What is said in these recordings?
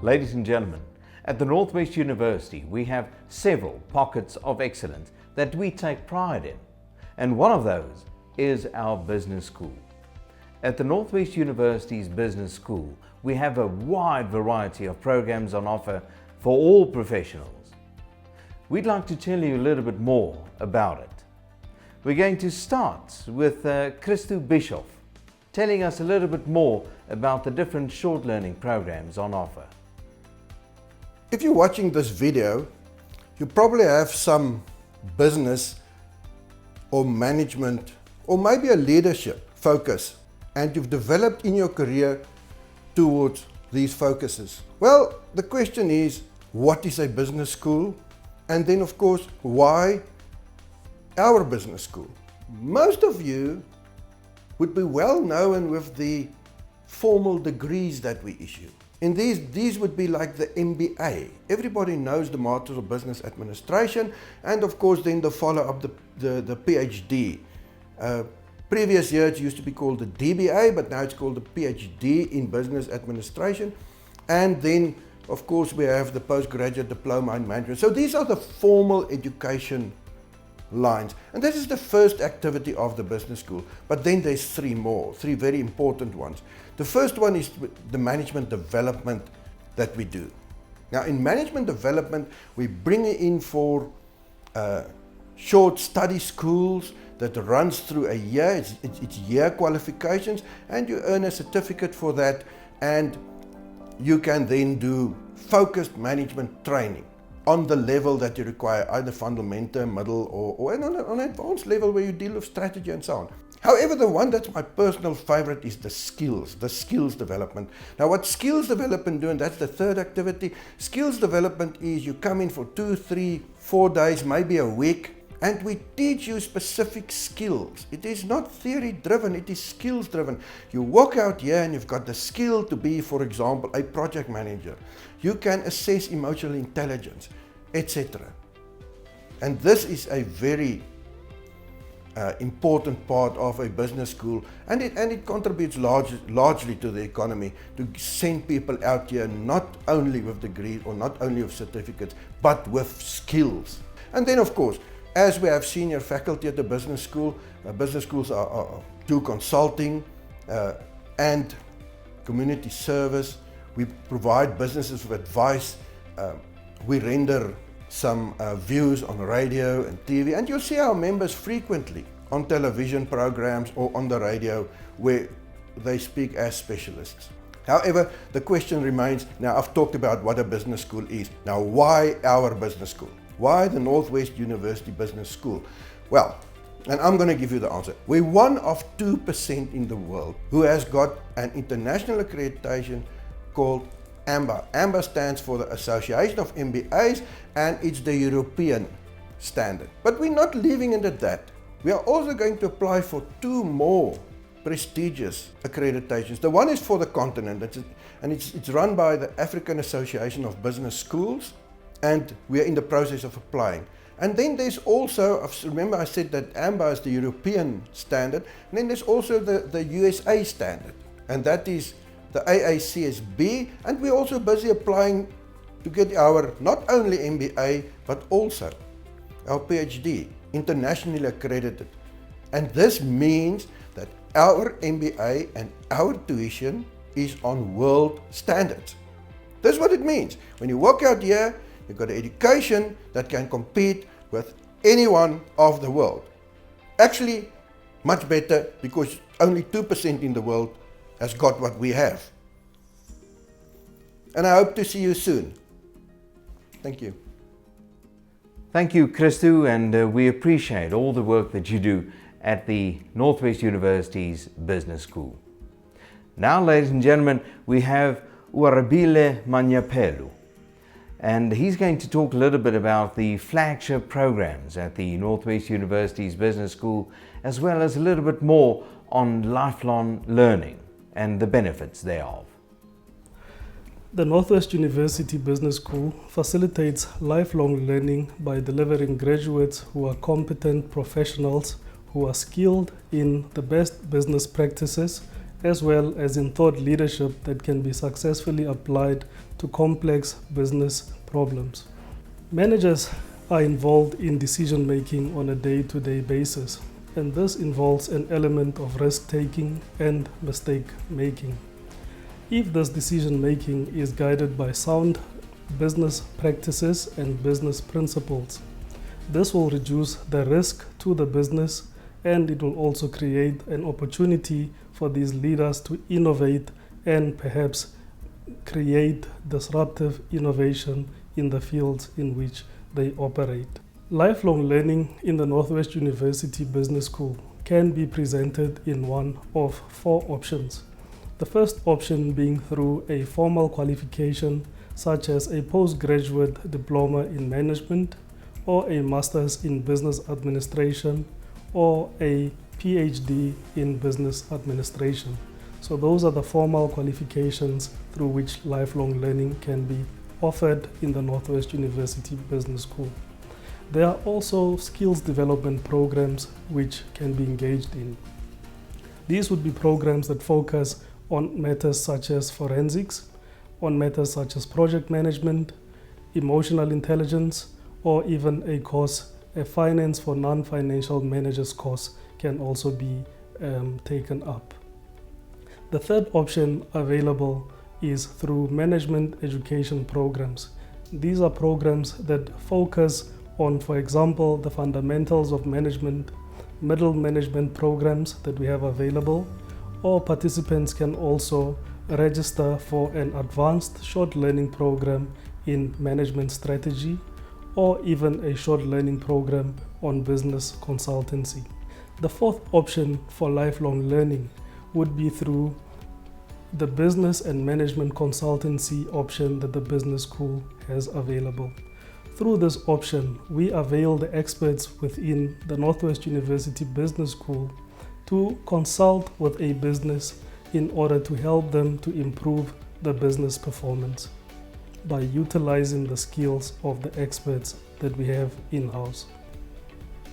Ladies and gentlemen, at the Northwest University we have several pockets of excellence that we take pride in, and one of those is our business school. At the Northwest University's Business School we have a wide variety of programs on offer for all professionals. We'd like to tell you a little bit more about it. We're going to start with Christo Bischoff telling us a little bit more about the different short learning programs on offer. If you're watching this video, you probably have some business or management or maybe a leadership focus, and you've developed in your career towards these focuses. Well, the question is, what is a business school? And then of course, why our business school? Most of you would be well known with the formal degrees that we issue. And these would be like the MBA. Everybody knows the Masters of Business Administration, and of course then the follow-up, the PhD. Previous year it used to be called the DBA, but now it's called the PhD in Business Administration. And then of course we have the postgraduate diploma in management. So these are the formal education lines, and this is the first activity of the business school. But then there's three very important ones. The first one is the management development that we do. Now in management development we bring in for short study schools that runs through a year. It's year qualifications, and you earn a certificate for that, and you can then do focused management training on the level that you require, either fundamental, middle, or on an advanced level where you deal with strategy and so on. However, the one that's my personal favorite is the skills development. Now what skills development do, and that's the third activity, skills development is you come in for 2, 3, 4 days, maybe a week, and we teach you specific skills. It is not theory driven, it is skills driven. You walk out here and you've got the skill to be, for example, a project manager. You can assess emotional intelligence, etc. And this is a very important part of a business school, and it contributes largely to the economy, to send people out here not only with degrees or not only with certificates, but with skills. And then of course, as we have senior faculty at the business school, business schools do consulting and community service. We provide businesses with advice. We render some views on radio and TV, and you'll see our members frequently on television programs or on the radio where they speak as specialists. However, the question remains, now I've talked about what a business school is. Now why our business school? Why the Northwest University Business School? Well, and I'm going to give you the answer. We're one of 2% in the world who has got an international accreditation called AMBA. AMBA stands for the Association of MBAs, and it's the European standard. But we're not leaving it at that. We are also going to apply for 2 more prestigious accreditations. The one is for the continent, and it's run by the African Association of Business Schools, and we are in the process of applying. And then there's also, remember I said that AMBA is the European standard, and then there's also the USA standard, and that is the AACSB, and we're also busy applying to get our not only MBA but also our PhD internationally accredited. And this means that our MBA and our tuition is on world standards. That's what it means. When you walk out here, you've got an education that can compete with anyone of the world. Actually, much better, because only 2% in the world has got what we have. And I hope to see you soon. Thank you. Thank you, Christo, and we appreciate all the work that you do at the Northwest University's Business School. Now, ladies and gentlemen, we have Uarabile Manyapelu, and he's going to talk a little bit about the flagship programs at the Northwest University's Business School, as well as a little bit more on lifelong learning and the benefits thereof. The Northwest University Business School facilitates lifelong learning by delivering graduates who are competent professionals who are skilled in the best business practices as well as in thought leadership that can be successfully applied to complex business problems. Managers are involved in decision making on a day-to-day basis, and this involves an element of risk-taking and mistake-making. If this decision making is guided by sound business practices and business principles, this will reduce the risk to the business, and it will also create an opportunity for these leaders to innovate and perhaps create disruptive innovation in the fields in which they operate. Lifelong learning in the Northwest University Business School can be presented in one of four options. The first option being through a formal qualification such as a postgraduate diploma in management, or a master's in business administration, or a PhD in business administration. So those are the formal qualifications through which lifelong learning can be offered in the Northwest University Business School. There are also skills development programs which can be engaged in. These would be programs that focus on matters such as forensics, on matters such as project management, emotional intelligence, or even a course, a finance for non-financial managers course can also be taken up. The third option available is through management education programs. These are programs that focus on, for example, the fundamentals of management, middle management programs that we have available, or participants can also register for an advanced short learning program in management strategy, or even a short learning program on business consultancy. The fourth option for lifelong learning would be through the business and management consultancy option that the business school has available. Through this option, we avail the experts within the Northwest University Business School to consult with a business in order to help them to improve the business performance by utilizing the skills of the experts that we have in-house.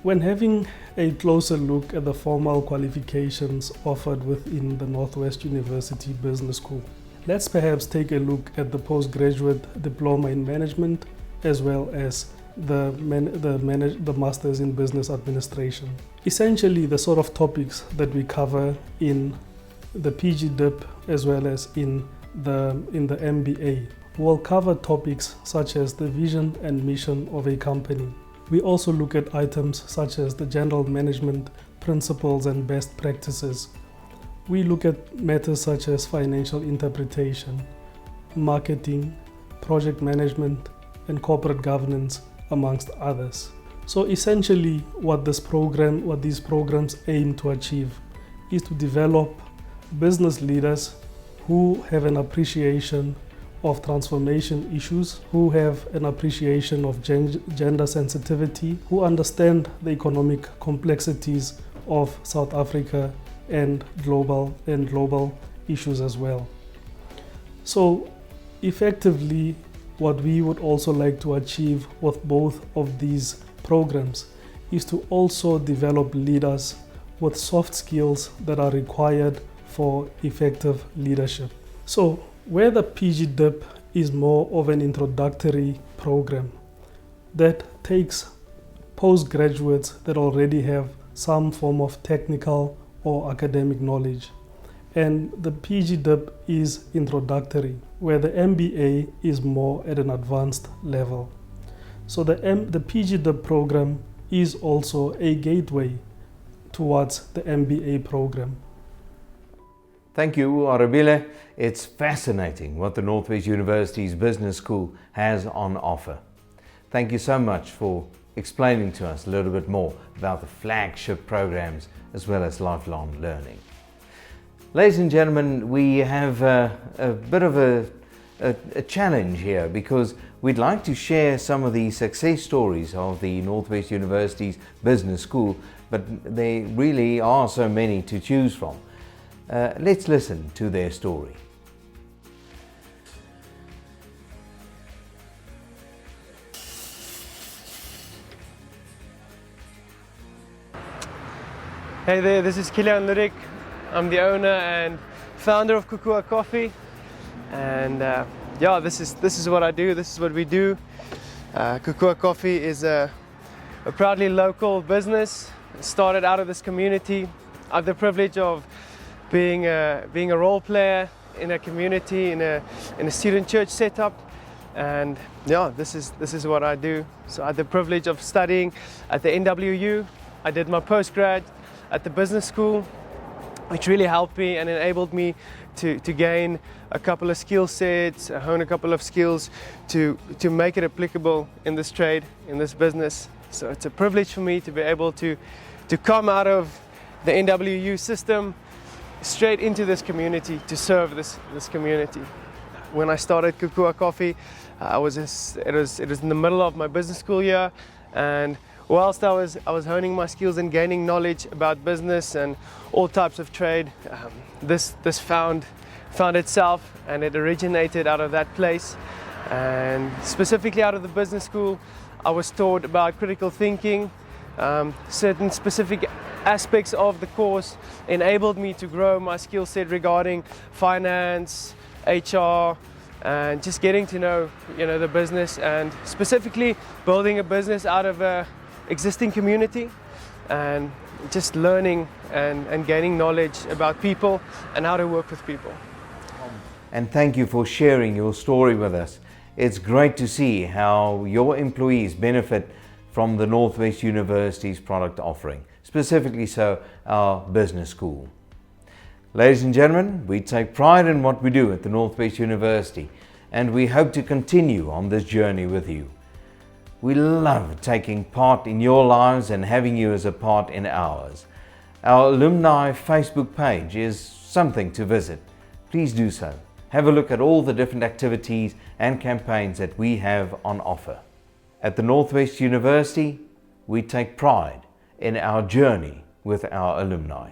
When having a closer look at the formal qualifications offered within the Northwest University Business School, let's perhaps take a look at the postgraduate diploma in management as well as the Masters in Business Administration. Essentially, the sort of topics that we cover in the PG DIP as well as in the MBA will cover topics such as the vision and mission of a company. We also look at items such as the general management principles and best practices. We look at matters such as financial interpretation, marketing, project management, and corporate governance, amongst others. So essentially what these programs aim to achieve is to develop business leaders who have an appreciation of transformation issues, who have an appreciation of gender sensitivity, who understand the economic complexities of South Africa and global issues as well. So effectively, what we would also like to achieve with both of these programs is to also develop leaders with soft skills that are required for effective leadership. So where the PG DIP is more of an introductory program that takes postgraduates that already have some form of technical or academic knowledge, and the PG DIP is introductory, where the MBA is more at an advanced level. So the PG DIP program is also a gateway towards the MBA program. Thank you, Arabile. It's fascinating what the Northwest University's Business School has on offer. Thank you so much for explaining to us a little bit more about the flagship programs as well as lifelong learning. Ladies and gentlemen, we have a bit of a challenge here because we'd like to share some of the success stories of the Northwest University's Business School, but there really are so many to choose from. Let's listen to their story. Hey there, this is Kilian Ludik. I'm the owner and founder of Kukua Coffee, and yeah, this is what I do. This is what we do. Kukua Coffee is a proudly local business. It started out of this community. I have the privilege of being a role player in a community, in a student church setup, and yeah, this is what I do. So I had the privilege of studying at the NWU. I did my postgrad at the business school, which really helped me and enabled me to gain a couple of skill sets, hone a couple of skills to make it applicable in this trade, in this business. So it's a privilege for me to be able to come out of the NWU system straight into this community, to serve this community. When I started Kukua Coffee, it was in the middle of my business school year, and whilst I was honing my skills and gaining knowledge about business and all types of trade, this found itself, and it originated out of that place. And specifically out of the business school, I was taught about critical thinking. Certain specific aspects of the course enabled me to grow my skill set regarding finance, HR, and just getting to know, the business, and specifically building a business out of a existing community, and just learning and gaining knowledge about people and how to work with people. And thank you for sharing your story with us. It's great to see how your employees benefit from the Northwest University's product offering, specifically so our business school. Ladies and gentlemen, we take pride in what we do at the Northwest University, and we hope to continue on this journey with you. We love taking part in your lives and having you as a part in ours. Our alumni Facebook page is something to visit. Please do so. Have a look at all the different activities and campaigns that we have on offer. At the Northwest University, we take pride in our journey with our alumni.